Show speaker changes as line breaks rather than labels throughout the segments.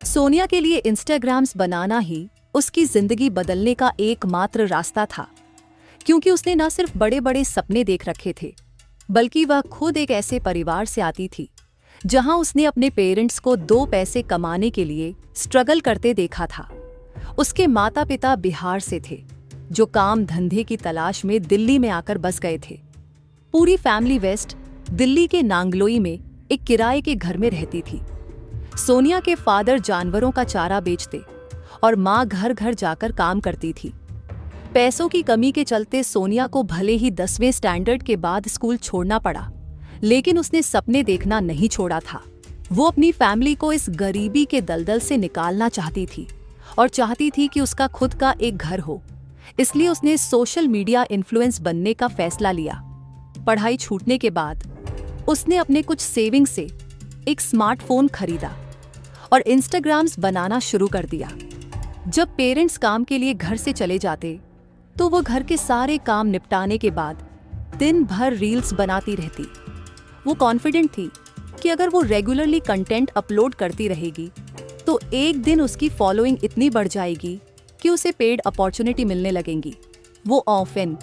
सोनिया के लिए इंस्टाग्राम्स बनाना ही उसकी जिंदगी बदलने का एकमात्र रास्ता था, क्योंकि उसने न सिर्फ बड़े बड़े सपने देख रखे थे, बल्कि वह खुद एक ऐसे परिवार से आती थी जहां उसने अपने पेरेंट्स को दो पैसे कमाने के लिए स्ट्रगल करते देखा था। उसके माता पिता बिहार से थे, जो काम धंधे की तलाश में दिल्ली में आकर बस गए थे। पूरी फैमिली वेस्ट दिल्ली के नांगलोई में एक किराए के घर में रहती थी। सोनिया के फादर जानवरों का चारा बेचते और माँ घर घर जाकर काम करती थी। पैसों की कमी के चलते सोनिया को भले ही 10वें स्टैंडर्ड के बाद स्कूल छोड़ना पड़ा, लेकिन उसने सपने देखना नहीं छोड़ा था। वो अपनी फैमिली को इस गरीबी के दलदल से निकालना चाहती थी और चाहती थी कि उसका खुद का एक घर हो। इसलिए उसने सोशल मीडिया इन्फ्लुएंस बनने का फैसला लिया। पढ़ाई छूटने के बाद उसने अपने कुछ सेविंग से एक स्मार्टफोन खरीदा और इंस्टाग्राम्स बनाना शुरू कर दिया। जब पेरेंट्स काम के लिए घर से चले जाते तो वो घर के सारे काम निपटाने के बाद दिन भर रील्स बनाती रहती। वो कॉन्फिडेंट थी कि अगर वो रेगुलरली कंटेंट अपलोड करती रहेगी तो एक दिन उसकी फॉलोइंग इतनी बढ़ जाएगी कि उसे पेड अपॉर्चुनिटी मिलने लगेंगी। वो ऑफन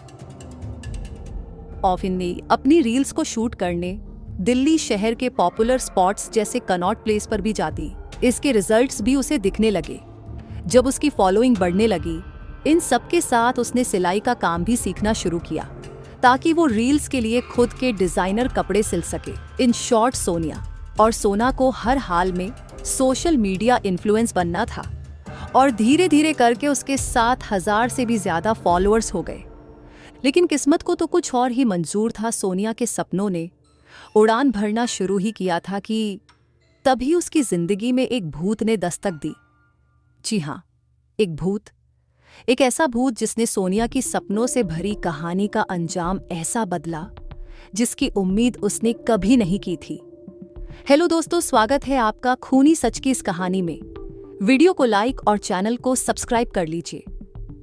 ने अपनी रील्स को शूट करने दिल्ली शहर के पॉपुलर स्पॉट्स जैसे कनॉट प्लेस पर भी जाती। इसके रिजल्ट्स भी उसे दिखने लगे। जब उसकी फॉलोइंग बढ़ने लगी, इन सब के साथ उसने सिलाई का काम भी सीखना शुरू किया ताकि वो रील्स के लिए खुद के डिजाइनर कपड़े सिल सके। इन शॉर्ट सोनिया और सोना को हर हाल में सोशल मीडिया इन्फ्लुएंस बनना था और धीरे धीरे करके उसके 7,000 से भी ज्यादा फॉलोअर्स हो गए। लेकिन किस्मत को तो कुछ और ही मंजूर था। सोनिया के सपनों ने उड़ान भरना शुरू ही किया था कि तभी उसकी जिंदगी में एक भूत ने दस्तक दी। जी हाँ, एक भूत, एक ऐसा भूत जिसने सोनिया की सपनों से भरी कहानी का अंजाम ऐसा बदला जिसकी उम्मीद उसने कभी नहीं की थी। हेलो दोस्तों, स्वागत है आपका खूनी सच की इस कहानी में। वीडियो को लाइक और चैनल को सब्सक्राइब कर लीजिए।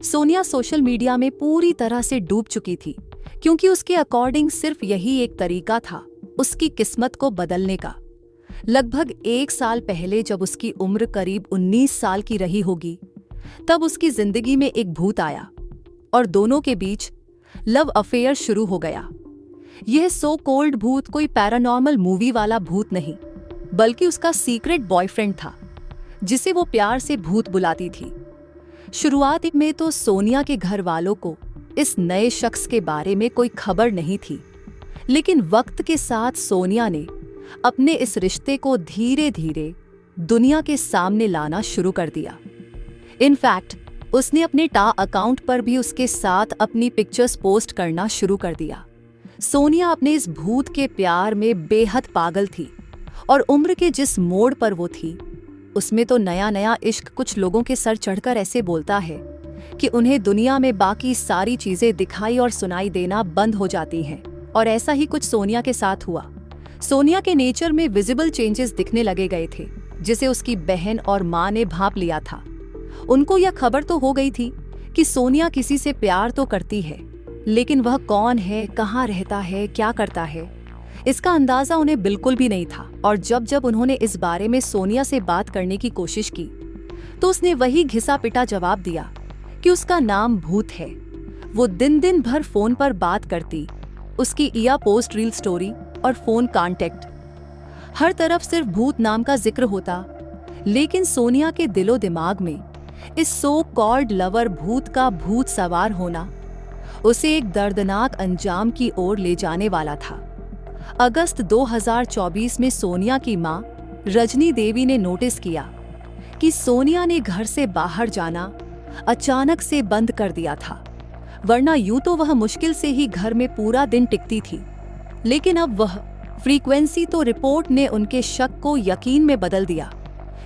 सोनिया सोशल मीडिया में पूरी तरह से डूब चुकी थी, क्योंकि उसके अकॉर्डिंग सिर्फ यही एक तरीका था उसकी किस्मत को बदलने का। लगभग 1 साल पहले जब उसकी उम्र करीब 19 साल की रही होगी, तब उसकी जिंदगी में एक भूत आया और दोनों के बीच लव अफेयर शुरू हो गया। यह सो कोल्ड भूत कोई पैरानॉर्मल मूवी वाला भूत नहीं, बल्कि उसका सीक्रेट बॉयफ्रेंड था, जिसे वो प्यार से भूत बुलाती थी। शुरुआत में तो सोनिया के घर वालों को इस नए शख्स के बारे में कोई खबर नहीं थी, लेकिन वक्त के साथ सोनिया ने अपने इस रिश्ते को धीरे धीरे दुनिया के सामने लाना शुरू कर दिया। इनफैक्ट उसने अपने टा अकाउंट पर भी उसके साथ अपनी पिक्चर्स पोस्ट करना शुरू कर दिया। सोनिया अपने इस भूत के प्यार में बेहद पागल थी और उम्र के जिस मोड़ पर वो थी, उसमें तो नया नया इश्क कुछ लोगों के सर चढ़कर ऐसे बोलता है कि उन्हें दुनिया में बाकी सारी चीजें दिखाई और सुनाई देना बंद हो जाती हैं। और ऐसा ही कुछ सोनिया के साथ हुआ। सोनिया के नेचर में विजिबल चेंजेस दिखने लगे गए थे, जिसे उसकी बहन और माँ ने भांप लिया था। उनको यह खबर तो हो गई थी कि सोनिया किसी से प्यार तो करती है, लेकिन वह कौन है, कहाँ रहता है, क्या करता है, इसका अंदाजा उन्हें बिल्कुल भी नहीं था। और जब जब उन्होंने इस बारे में सोनिया से बात करने की कोशिश की, तो उसने वही घिसा पिटा जवाब दिया कि उसका नाम भूत है। वो दिन दिन भर फोन पर बात करती, उसकी ईया पोस्ट, रील स्टोरी और फोन कांटेक्ट, हर तरफ सिर्फ भूत नाम का जिक्र होता। लेकिन सोनिया के दिलो दिमाग में इस सो कॉल्ड लवर भूत का भूत सवार होना उसे एक दर्दनाक अंजाम की ओर ले जाने वाला था। अगस्त 2024 में सोनिया की मां रजनी देवी ने नोटिस किया कि सोनिया ने घर से बाहर जाना अचानक से बंद कर दिया था, वरना यूं तो वह मुश्किल से ही घर में पूरा दिन टिकती थी। लेकिन अब वह फ्रीक्वेंसी तो रिपोर्ट ने उनके शक को यकीन में बदल दिया,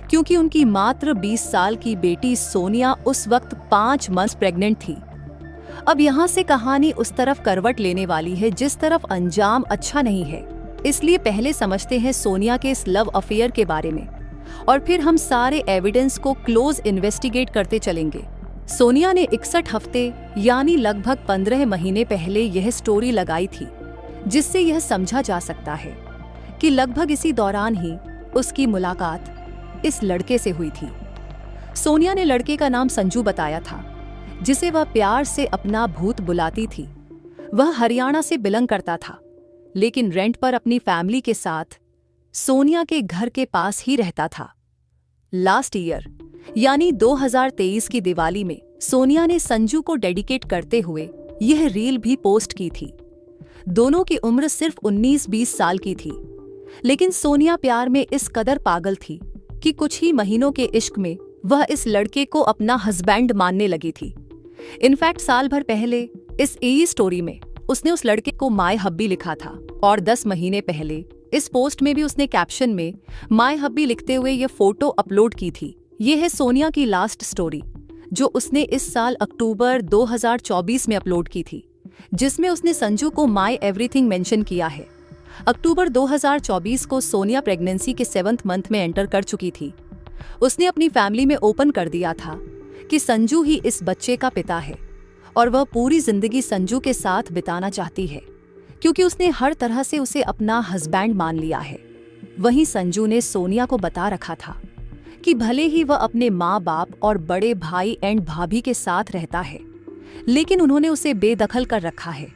क्योंकि उनकी मात्र 20 साल की बेटी सोनिया उस वक्त 5 मंथ्स प्रेग्नेंट थी। अब यहाँ से कहानी उस तरफ करवट लेने वाली है जिस तरफ अंजाम अच्छा नहीं है। इसलिए पहले समझते हैं सोनिया के इस लव अफेयर के बारे में, और फिर हम सारे एविडेंस को क्लोज इन्वेस्टिगेट करते चलेंगे। सोनिया ने 61 हफ्ते यानी लगभग 15 महीने पहले यह स्टोरी लगाई थी, जिससे यह समझा जा सकता है कि लगभग इसी दौरान ही उसकी मुलाकात इस लड़के से हुई थी। सोनिया ने लड़के का नाम संजू बताया था, जिसे वह प्यार से अपना भूत बुलाती थी। वह हरियाणा से बिलोंग करता था, लेकिन रेंट पर अपनी फैमिली के साथ सोनिया के घर के पास ही रहता था। लास्ट ईयर यानी 2023 की दिवाली में सोनिया ने संजू को डेडिकेट करते हुए यह रील भी पोस्ट की थी। दोनों की उम्र सिर्फ 19-20 साल की थी, लेकिन सोनिया प्यार में इस कदर पागल थी कि कुछ ही महीनों के इश्क में वह इस लड़के को अपना हस्बैंड मानने लगी थी। इनफैक्ट साल भर पहले इस स्टोरी में उसने उस लड़के को माय हब्बी लिखा था, और 10 महीने पहले इस पोस्ट में भी उसने कैप्शन में माय हब्बी लिखते हुए यह फोटो अपलोड की थी। यह है सोनिया की लास्ट स्टोरी, जो उसने इस साल अक्टूबर 2024 में अपलोड की थी, जिसमें उसने संजू को माय एवरीथिंग मेंशन किया है। अक्टूबर 2024 को सोनिया प्रेगनेंसी के 7th मंथ में एंटर कर चुकी थी। उसने अपनी फैमिली में ओपन कर दिया था कि संजू ही इस बच्चे का पिता है और वह पूरी जिंदगी संजू के साथ बिताना चाहती है, क्योंकि उसने हर तरह से उसे अपना हस्बैंड मान लिया है। वहीं संजू ने सोनिया को बता रखा था कि भले ही वह अपने माँ बाप और बड़े भाई एंड भाभी के साथ रहता है, लेकिन उन्होंने उसे बेदखल कर रखा है।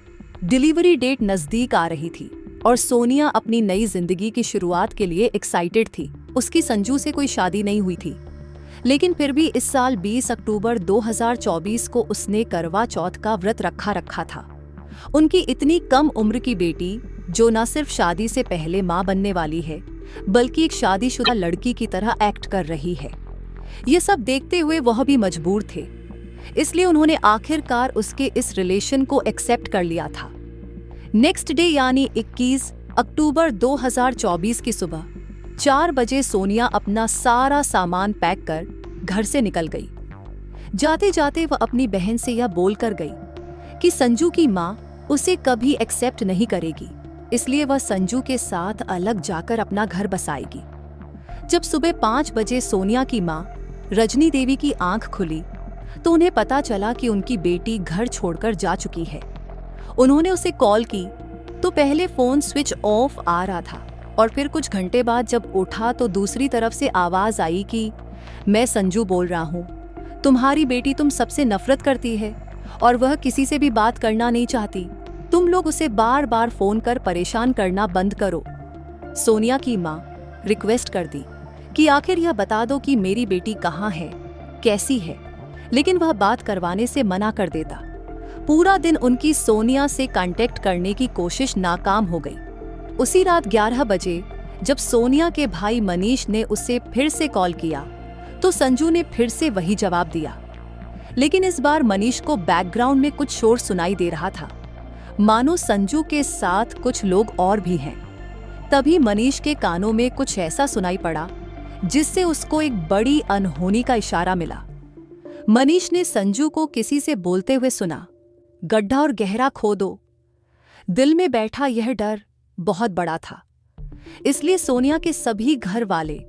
डिलीवरी डेट नजदीक आ रही थी और सोनिया अपनी नई जिंदगी की शुरुआत के लिए एक्साइटेड थी। उसकी संजू से कोई शादी नहीं हुई थी, लेकिन फिर भी इस साल 20 अक्टूबर 2024 को उसने करवा चौथ का व्रत रखा था। उनकी इतनी कम उम्र की बेटी, जो न सिर्फ शादी से पहले मां बनने वाली है, बल्कि एक शादीशुदा लड़की की तरह एक्ट कर रही है, ये सब देखते हुए वह भी मजबूर थे। इसलिए उन्होंने आखिरकार उसके इस रिलेशन को एक्सेप्ट कर लिया था। नेक्स्ट डे यानी 21 अक्टूबर 2024 की सुबह 4 बजे सोनिया अपना सारा सामान पैक कर घर से निकल गई। जाते जाते वह अपनी बहन से यह बोलकर गई कि संजू की माँ उसे कभी एक्सेप्ट नहीं करेगी, इसलिए वह संजू के साथ अलग जाकर अपना घर बसाएगी। जब सुबह 5 बजे सोनिया की माँ रजनी देवी की आंख खुली तो उन्हें पता चला कि उनकी बेटी घर छोड़कर जा चुकी है। उन्होंने उसे कॉल की तो पहले फोन स्विच ऑफ आ रहा था, और फिर कुछ घंटे बाद जब उठा तो दूसरी तरफ से आवाज आई कि मैं संजू बोल रहा हूँ, तुम्हारी बेटी तुम सबसे नफरत करती है और वह किसी से भी बात करना नहीं चाहती। तुम लोग उसे बार बार फोन कर परेशान करना बंद करो। सोनिया की माँ रिक्वेस्ट कर दी कि आखिर यह बता दो कि मेरी बेटी कहाँ है, कैसी है, लेकिन वह बात करवाने से मना कर देता। पूरा दिन उनकी सोनिया से कांटेक्ट करने की कोशिश नाकाम हो गई। उसी रात 11 बजे जब सोनिया के भाई मनीष ने उसे फिर से कॉल किया तो संजू ने फिर से वही जवाब दिया, लेकिन इस बार मनीष को बैकग्राउंड में कुछ शोर सुनाई दे रहा था, मानो संजू के साथ कुछ लोग और भी हैं। तभी मनीष के कानों में कुछ ऐसा सुनाई पड़ा जिससे उसको एक बड़ी अनहोनी का इशारा मिला। मनीष ने संजू को किसी से बोलते हुए सुना, गड्ढा और गहरा खोदो। दिल में बैठा यह डर बहुत बड़ा था, इसलिए सोनिया के सभी घर वाले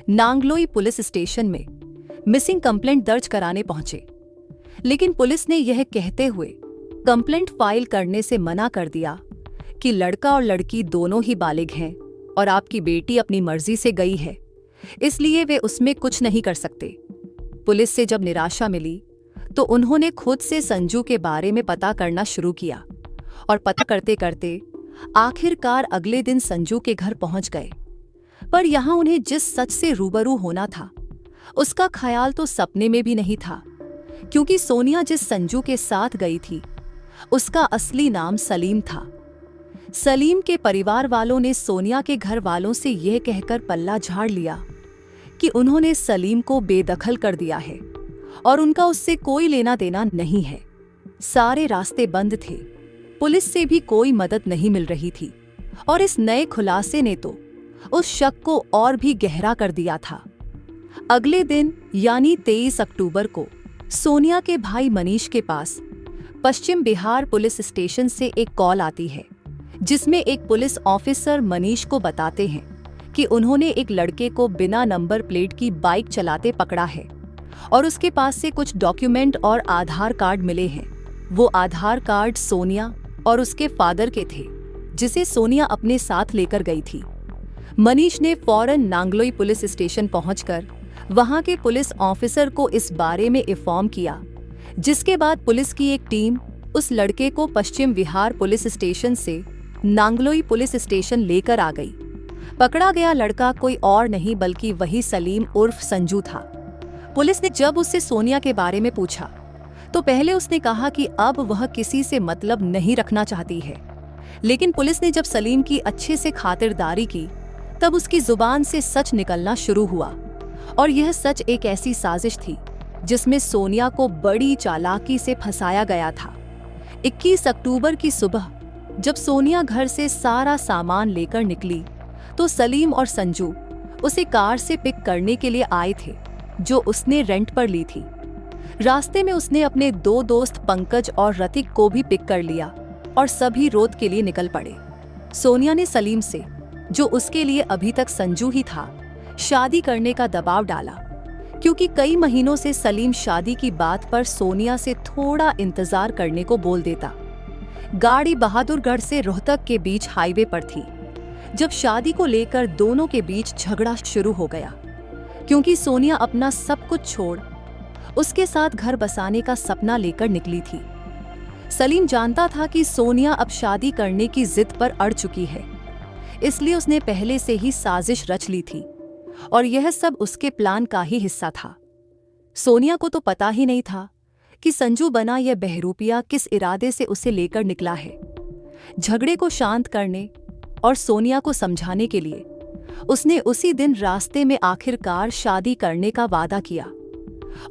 नांगलोई पुलिस स्टेशन में मिसिंग कंप्लेंट दर्ज कराने पहुंचे, लेकिन पुलिस ने यह कहते हुए कंप्लेंट फाइल करने से मना कर दिया कि लड़का और लड़की दोनों ही बालिग हैं और आपकी बेटी अपनी मर्जी से गई है, इसलिए वे उसमें कुछ नहीं कर सकते। पुलिस से जब निराशा मिली तो उन्होंने खुद से संजू के बारे में पता करना शुरू किया, और पता करते करते आखिरकार अगले दिन संजू के घर पहुंच गए। पर यहां उन्हें जिस सच से रूबरू होना था उसका ख्याल तो सपने में भी नहीं था, क्योंकि सोनिया जिस संजू के साथ गई थी उसका असली नाम सलीम था। सलीम के परिवार वालों ने सोनिया के घर वालों से यह कहकर पल्ला झाड़ लिया कि उन्होंने सलीम को बेदखल कर दिया है और उनका उससे कोई लेना देना नहीं है। सारे रास्ते बंद थे, पुलिस से भी कोई मदद नहीं मिल रही थी, और इस नए खुलासे ने तो उस शक को और भी गहरा कर दिया था। अगले दिन यानी 23 अक्टूबर को सोनिया के भाई मनीष के पास पश्चिम बिहार पुलिस स्टेशन से एक कॉल आती है, जिसमें एक पुलिस ऑफिसर मनीष को बताते हैं कि उन्होंने एक लड़के को बिना नंबर प्लेट की बाइक चलाते पकड़ा है और उसके पास से कुछ डॉक्यूमेंट और आधार कार्ड मिले हैं। वो आधार कार्ड सोनिया और उसके फादर के थे, जिसे सोनिया अपने साथ लेकर गई थी। मनीष ने फौरन नांगलोई पुलिस स्टेशन पहुंचकर वहां के पुलिस ऑफिसर को इस बारे में इन्फॉर्म किया, जिसके बाद पुलिस की एक टीम उस लड़के को पश्चिम विहार पुलिस स्टेशन से नांगलोई पुलिस स्टेशन लेकर आ गई। पकड़ा गया लड़का कोई और नहीं बल्कि वही सलीम उर्फ संजू था। पुलिस ने जब उससे सोनिया के बारे में पूछा तो पहले उसने कहा कि अब वह किसी से मतलब नहीं रखना चाहती है, लेकिन पुलिस ने जब सलीम की अच्छे से खातिरदारी की तब उसकी जुबान से सच निकलना शुरू हुआ। और यह सच एक ऐसी साजिश थी जिसमें सोनिया को बड़ी चालाकी से फंसाया गया था। 21 अक्टूबर की सुबह जब सोनिया घर से सारा सामान लेकर निकली तो सलीम और संजू उसे कार से पिक करने के लिए आए थे, जो उसने रेंट पर ली थी। रास्ते में उसने अपने 2 दोस्त पंकज और रतिक को भी पिक कर लिया और सभी रोड के लिए निकल पड़े। सोनिया ने सलीम से, जो उसके लिए अभी तक संजू ही था, शादी करने का दबाव डाला, क्योंकि कई महीनों से सलीम शादी की बात पर सोनिया से थोड़ा इंतजार करने को बोल देता। गाड़ी बहादुरगढ़ से रोहतक के बीच हाईवे पर थी जब शादी को लेकर दोनों के बीच झगड़ा शुरू हो गया, क्योंकि सोनिया अपना सब कुछ छोड़ उसके साथ घर बसाने का सपना लेकर निकली थी। सलीम जानता था कि सोनिया अब शादी करने की जिद पर अड़ चुकी है, इसलिए उसने पहले से ही साजिश रच ली थी और यह सब उसके प्लान का ही हिस्सा था। सोनिया को तो पता ही नहीं था कि संजू बना यह बहरूपिया किस इरादे से उसे लेकर निकला है। झगड़े को शांत करने और सोनिया को समझाने के लिए उसने उसी दिन रास्ते में आखिरकार शादी करने का वादा किया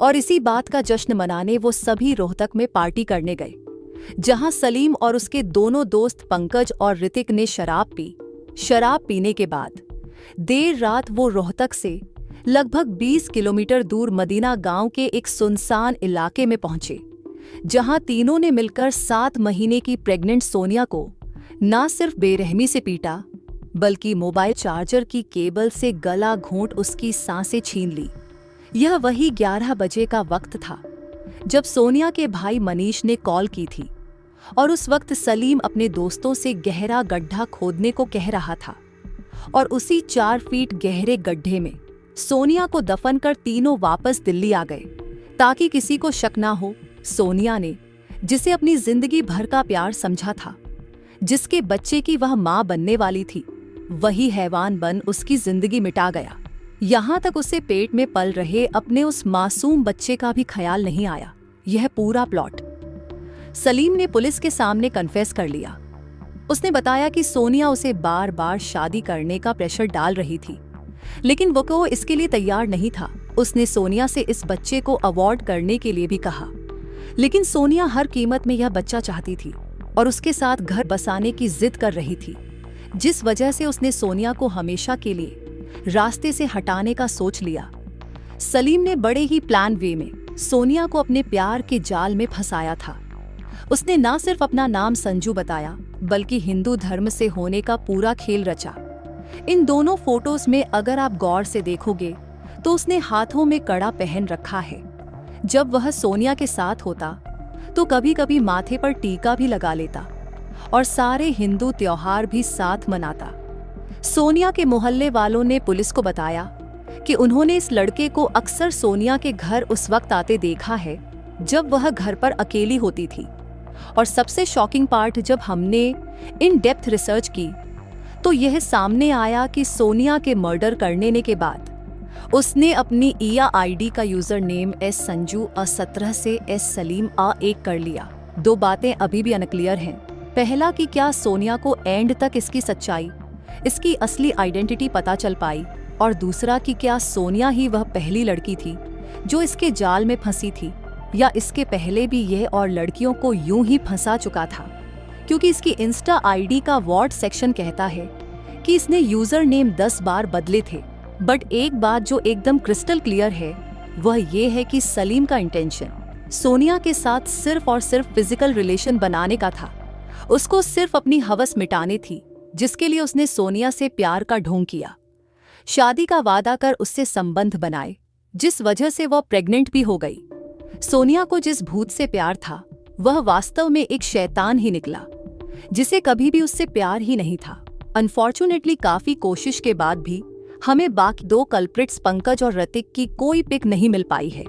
और इसी बात का जश्न मनाने वो सभी रोहतक में पार्टी करने गए, जहां सलीम और उसके दोनों दोस्त पंकज और ऋतिक ने शराब पीने के बाद देर रात वो रोहतक से लगभग 20 किलोमीटर दूर मदीना गांव के एक सुनसान इलाके में पहुंचे, जहां तीनों ने मिलकर 7 महीने की प्रेग्नेंट सोनिया को न सिर्फ बेरहमी से पीटा बल्कि मोबाइल चार्जर की केबल से गला घोंट उसकी सांसें छीन ली। यह वही 11 बजे का वक्त था जब सोनिया के भाई मनीष ने कॉल की थी और उस वक्त सलीम अपने दोस्तों से गहरा गड्ढा खोदने को कह रहा था और उसी 4 फीट गहरे गड्ढे में सोनिया को दफन कर तीनों वापस दिल्ली आ गए ताकि किसी को शक ना हो। सोनिया ने, जिसे अपनी जिंदगी भर का प्यार समझा था, जिसके बच्चे की वह मां बनने वाली थी, वही हैवान बन उसकी जिंदगी मिटा गया। यहां तक उसे पेट में पल रहे अपने उस मासूम बच्चे का भी ख्याल नहीं आया। यह पूरा प्लॉट सलीम ने पुलिस के सामने कन्फेस कर लिया। उसने बताया कि सोनिया उसे बार बार शादी करने का प्रेशर डाल रही थी, लेकिन वो इसके लिए तैयार नहीं था। उसने सोनिया से इस बच्चे को अवॉर्ड करने के लिए भी कहा, लेकिन सोनिया हर कीमत में यह बच्चा चाहती थी और उसके साथ घर बसाने की जिद कर रही थी, जिस वजह से उसने सोनिया को हमेशा के लिए रास्ते से हटाने का सोच लिया। सलीम ने बड़े ही प्लान वे में सोनिया को अपने प्यार के जाल में फंसाया था। उसने न सिर्फ अपना नाम संजू बताया बल्कि हिंदू धर्म से होने का पूरा खेल रचा। इन दोनों फोटोज में अगर आप गौर से देखोगे तो उसने हाथों में कड़ा पहन रखा है। जब वह सोनिया के साथ होता तो कभी कभी माथे पर टीका भी लगा लेता और सारे हिंदू त्योहार भी साथ मनाता। सोनिया के मोहल्ले वालों ने पुलिस को बताया कि उन्होंने इस लड़के को अक्सर सोनिया के घर उस वक्त आते देखा है जब वह घर पर अकेली होती थी। और सबसे शॉकिंग पार्ट, जब हमने इन डेप्थ रिसर्च की तो यह सामने आया कि सोनिया के मर्डर करने के बाद उसने अपनी ईया आईडी का यूजर नेम S17 से S1 कर लिया। 2 बातें अभी भी अनक्लियर हैं। पहला कि क्या सोनिया को एंड तक इसकी सच्चाई, इसकी असली आइडेंटिटी पता चल पाई, और दूसरा कि क्या सोनिया ही वह पहली लड़की थी जो इसके जाल में फंसी थी, या इसके पहले भी यह और लड़कियों को यूं ही फंसा चुका था। क्योंकि इसकी इंस्टा आईडी का वॉर्ड सेक्शन कहता है कि इसने यूजर नेम 10 बार बदले थे, बट एक बात जो एकदम क्रिस्टल क्लियर है वह ये है कि सलीम का इंटेंशन सोनिया के साथ सिर्फ और सिर्फ फिजिकल रिलेशन बनाने का था। उसको सिर्फ अपनी हवस मिटानी थी, जिसके लिए उसने सोनिया से प्यार का ढोंग किया, शादी का वादा कर उससे संबंध बनाए, जिस वजह से वह प्रेग्नेंट भी हो गई। सोनिया को जिस भूत से प्यार था वह वास्तव में एक शैतान ही निकला, जिसे कभी भी उससे प्यार ही नहीं था। अनफॉर्चुनेटली काफी कोशिश के बाद भी हमें बाकी 2 कल्प्रिट्स पंकज और ऋतिक की कोई पिक नहीं मिल पाई है।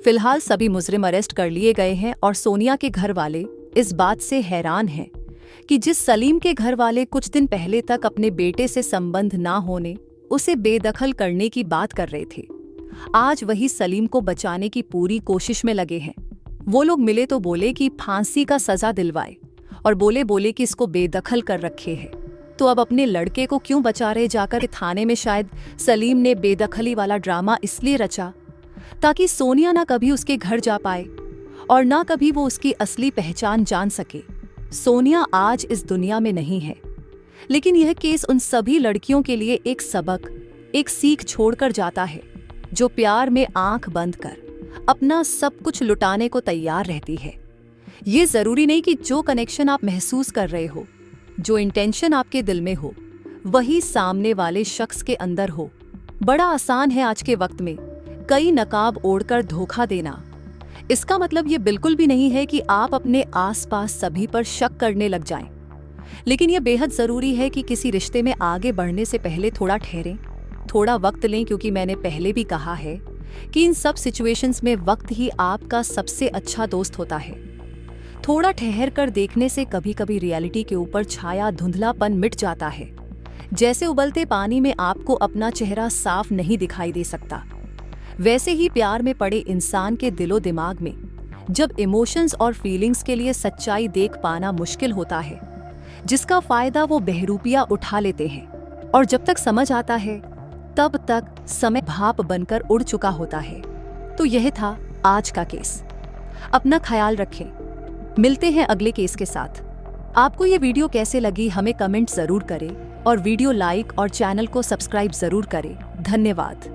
फिलहाल सभी मुजरिम अरेस्ट कर लिए गए हैं और सोनिया के घर वाले इस बात से हैरान हैं कि जिस सलीम के घर वाले कुछ दिन पहले तक अपने बेटे से संबंध ना होने उसे बेदखल करने की बात कर रहे थे, आज वही सलीम को बचाने की पूरी कोशिश में लगे हैं। वो लोग मिले तो बोले कि फांसी का सजा दिलवाए और बोले कि इसको बेदखल कर रखे है, तो अब अपने लड़के को क्यों बचा रहे जाकर थाने में। शायद सलीम ने बेदखली वाला ड्रामा इसलिए रचा ताकि सोनिया ना कभी उसके घर जा पाए और ना कभी वो उसकी असली पहचान जान सके। सोनिया आज इस दुनिया में नहीं है, लेकिन यह केस उन सभी लड़कियों के लिए एक सबक, एक सीख छोड़कर जाता है जो प्यार में आंख बंद कर अपना सब कुछ लुटाने को तैयार रहती है। ये जरूरी नहीं कि जो कनेक्शन आप महसूस कर रहे हो, जो इंटेंशन आपके दिल में हो, वही सामने वाले शख्स के अंदर हो। बड़ा आसान है आज के वक्त में कई नकाब ओढ़कर धोखा देना। इसका मतलब ये बिल्कुल भी नहीं है कि आप अपने आसपास सभी पर शक करने लग जाएं। लेकिन यह बेहद जरूरी है कि किसी रिश्ते में आगे बढ़ने से पहले थोड़ा ठहरें, थोड़ा वक्त लें, क्योंकि मैंने पहले भी कहा है कि इन सब सिचुएशंस में वक्त ही आपका सबसे अच्छा दोस्त होता है। थोड़ा ठहर कर देखने से कभी कभी रियलिटी के ऊपर छाया धुंधलापन मिट जाता है। जैसे उबलते पानी में आपको अपना चेहरा साफ नहीं दिखाई दे सकता, वैसे ही प्यार में पड़े इंसान के दिलो दिमाग में जब इमोशंस और फीलिंग्स के लिए सच्चाई देख पाना मुश्किल होता है, जिसका फायदा वो बहरूपिया उठा लेते हैं, और जब तक समझ आता है तब तक समय भाप बनकर उड़ चुका होता है। तो यह था आज का केस। अपना ख्याल रखें, मिलते हैं अगले केस के साथ। आपको ये वीडियो कैसे लगी हमें कमेंट जरूर करें और वीडियो लाइक और चैनल को सब्सक्राइब जरूर करें। धन्यवाद।